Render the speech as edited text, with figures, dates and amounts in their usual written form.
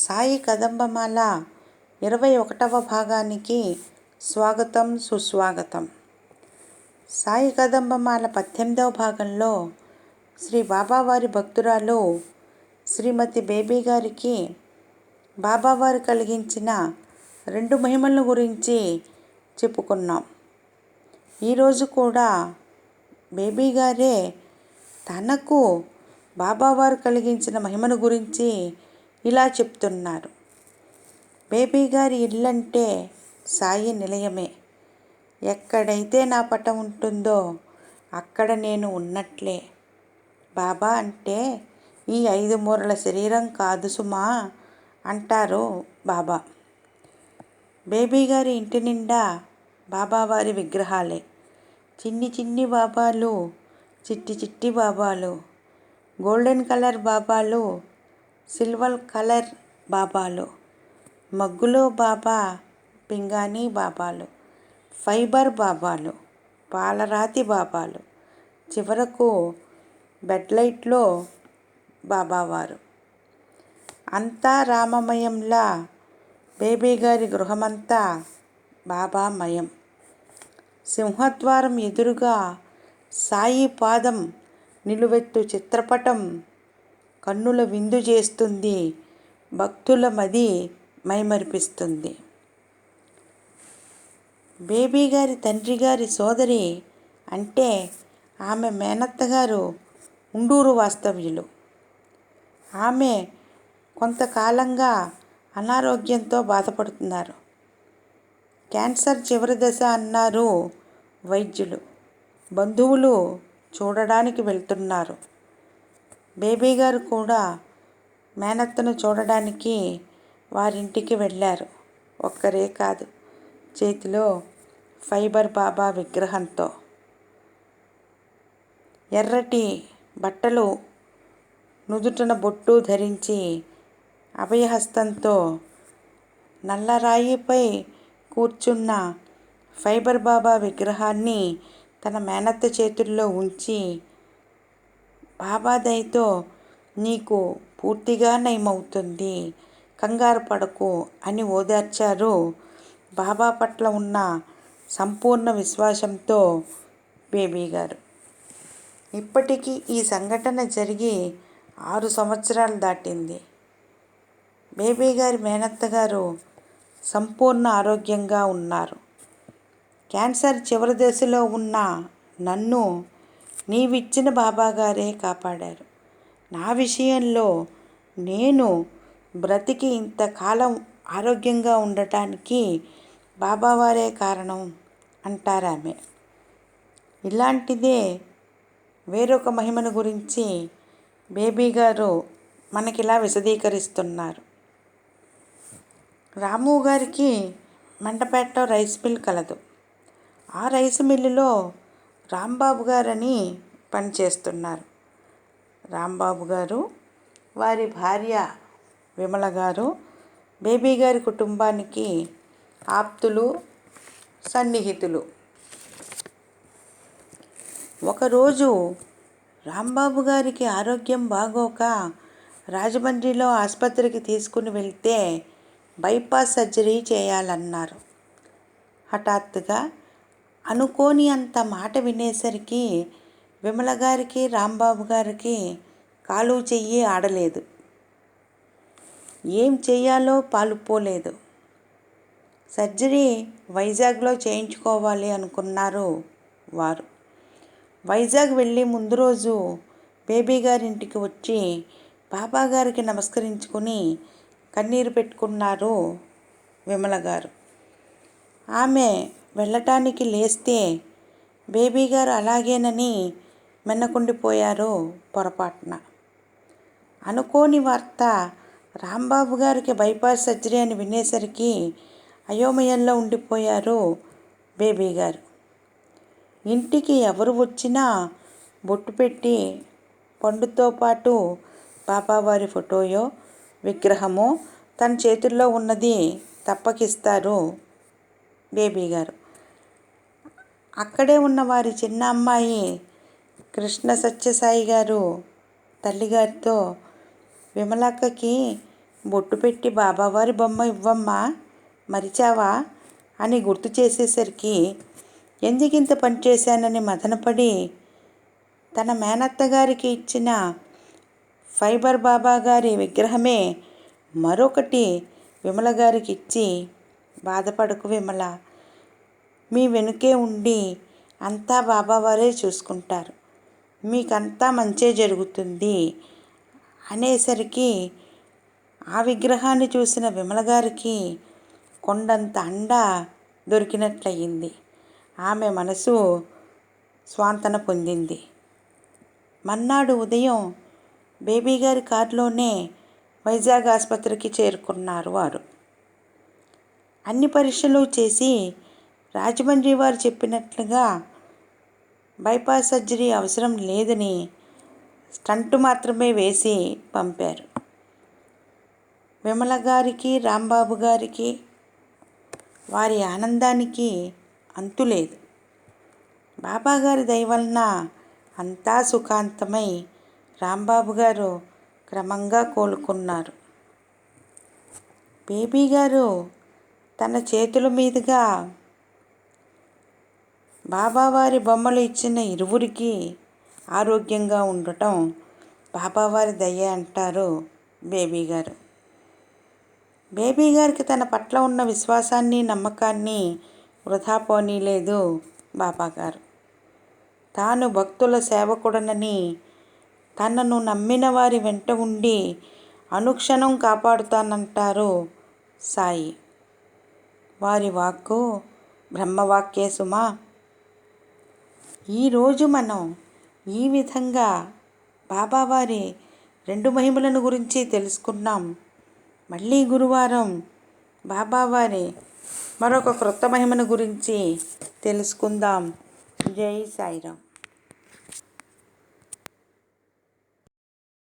సాయి కదంబమాల 21వ భాగానికి స్వాగతం సుస్వాగతం. సాయి కదంబమాల 18వ భాగంలో శ్రీ బాబావారి భక్తురాలు శ్రీమతి బేబీ గారికి బాబావారు కలిగించిన 2 మహిమల గురించి చెప్పుకున్నాం. ఈరోజు కూడా బేబీ గారే తనకు బాబావారు కలిగించిన మహిమను గురించి ఇలా చెప్తున్నారు. బేబీ గారి ఇల్లంటే సాయి నిలయమే. ఎక్కడైతే నా పటం ఉంటుందో అక్కడ నేను ఉన్నట్లే. బాబా అంటే ఈ 5 మూరల శరీరం కాదు సుమా అంటారు బాబా. బేబీ గారి ఇంటి నిండా బాబావారి విగ్రహాలే. చిన్ని చిన్ని బాబాలు, చిట్టి చిట్టి బాబాలు, గోల్డెన్ కలర్ బాబాలు, సిల్వర్ కలర్ బాబాలు, మగ్గులో బాబా, పింగాణీ బాబాలు, ఫైబర్ బాబాలు, పాలరాతి బాబాలు, చివరకు బెడ్ లైట్లో బాబావారు. అంతా రామమయంలా బేబీ గారి గృహమంతా బాబామయం. సింహద్వారం ఎదురుగా సాయి పాదం నిలువెత్తు చిత్రపటం కన్నుల విందు చేస్తుంది, భక్తుల మది మైమరిపిస్తుంది. బేబీ గారి తండ్రి గారి సోదరి అంటే ఆమె మేనత్తగారు ఉండూరు వాస్తవ్యులు. ఆమె కొంతకాలంగా అనారోగ్యంతో బాధపడుతున్నారు. క్యాన్సర్ చివరి దశ అన్నారు వైద్యులు. బంధువులు చూడడానికి వెళ్తున్నారు. బేబీ గారు కూడా మేనత్తను చూడడానికి వారింటికి వెళ్ళారు. ఒక్కరే కాదు, చేతిలో ఫైబర్ బాబా విగ్రహంతో. ఎర్రటి బట్టలు, నుదుటన బొట్టు ధరించి అభయహస్తంతో నల్లరాయిపై కూర్చున్న ఫైబర్ బాబా విగ్రహాన్ని తన మేనత్త చేతుల్లో ఉంచి, బాబా దయతో నీకు పూర్తిగా నయమవుతుంది, కంగారు పడకు అని ఓదార్చారు. బాబా పట్ల ఉన్న సంపూర్ణ విశ్వాసంతో బేబీ గారు. ఇప్పటికీ ఈ సంఘటన జరిగి 6 సంవత్సరాలు దాటింది. బేబీ గారి మేనత్తగారు సంపూర్ణ ఆరోగ్యంగా ఉన్నారు. క్యాన్సర్ చివరి దశలో ఉన్న నన్ను నీవిచ్చిన బాబాగారే కాపాడారు. నా విషయంలో నేను బ్రతికి ఇంతకాలం ఆరోగ్యంగా ఉండటానికి బాబావారే కారణం అంటారామె. ఇలాంటిదే వేరొక మహిమను గురించి బేబీ గారు మనకిలా విశదీకరిస్తున్నారు. రాము గారికి మండపేటలో రైస్ మిల్ కలదు. ఆ రైస్ మిల్లులో రాంబాబు గారని పనిచేస్తున్నారు. రాంబాబు గారు, వారి భార్య విమల గారు బేబీ గారి కుటుంబానికి ఆప్తులు, సన్నిహితులు. ఒకరోజు రాంబాబు గారికి ఆరోగ్యం బాగోక రాజమండ్రిలో ఆసుపత్రికి తీసుకుని వెళ్తే బైపాస్ సర్జరీ చేయాలన్నారు. హఠాత్తుగా అనుకోని అంత మాట వినేసరికి విమల గారికి, రాంబాబు గారికి కాలు చెయ్యి ఆడలేదు. ఏం చెయ్యాలో పాలుపోలేదు. సర్జరీ వైజాగ్లో చేయించుకోవాలి అనుకున్నారు వారు. వైజాగ్ వెళ్ళి ముందు రోజు బేబీ గారింటికి వచ్చి బాబాగారికి నమస్కరించుకుని కన్నీరు పెట్టుకున్నారు విమల గారు. ఆమె వెళ్ళటానికి లేస్తే బేబీ గారు అలాగేనని మెన్నకుండిపోయారు పొరపాటున. అనుకోని వార్త రాంబాబు గారికి బైపాస్ సర్జరీ అని వినేసరికి అయోమయంలో ఉండిపోయారు బేబీ గారు. ఇంటికి ఎవరు వచ్చినా బొట్టు పెట్టి పండుతో పాటు బాబావారి ఫోటోయో విగ్రహమో తన చేతుల్లో ఉన్నది తప్పకిస్తారు బేబీ గారు. అక్కడే ఉన్న వారి చిన్న అమ్మాయి కృష్ణ సత్యసాయి గారు తల్లిగారితో విమలక్కకి బొట్టు పెట్టి బాబావారి బొమ్మ ఇవ్వమ్మా, మరిచావా అని గుర్తు చేసేసరికి ఎందుకింత పని చేశానని మదనపడి తన మేనత్తగారికి ఇచ్చిన ఫైబర్ బాబా గారి విగ్రహమే మరొకటి విమల గారికి ఇచ్చి, బాధపడకు విమల, మీ వెనుకే ఉండి అంతా బాబావారే చూసుకుంటారు, మీకంతా మంచే జరుగుతుంది అనేసరికి ఆ విగ్రహాన్ని చూసిన విమల గారికి కొండంత అండ దొరికినట్లయింది. ఆమె మనసు స్వాంతన పొందింది. మర్నాడు ఉదయం బేబీ గారి కారులోనే వైజాగ్ ఆసుపత్రికి చేరుకున్నారు వారు. అన్ని పరీక్షలు చేసి రాజమండ్రి వారు చెప్పినట్లుగా బైపాస్ సర్జరీ అవసరం లేదని స్టంట్ మాత్రమే వేసి పంపారు. విమల గారికి, రాంబాబు గారికి వారి ఆనందానికి అంతులేదు. బాబాగారి దయ వలన అంతా సుఖాంతమై రాంబాబు గారు క్రమంగా కోలుకున్నారు. బేబీ గారు తన చేతుల మీదుగా బాబావారి బొమ్మలు ఇచ్చిన ఇరువురికి ఆరోగ్యంగా ఉండటం బాబావారి దయ అంటారు బేబీ గారు. బేబీ గారికి తన పట్ల ఉన్న విశ్వాసాన్ని, నమ్మకాన్ని వృధా పోనీలేదు బాబాగారు. తాను భక్తుల సేవకుడనని, తనను నమ్మిన వారి వెంట ఉండి అనుక్షణం కాపాడుతానంటారు సాయి. వారి వాక్కు బ్రహ్మవాక్యే సుమా. ఈరోజు మనం ఈ విధంగా బాబావారి 2 మహిమలను గురించి తెలుసుకున్నాం. మళ్ళీ గురువారం బాబావారి మరొక క్రొత్త మహిమను గురించి తెలుసుకుందాం. జై సాయిరాం.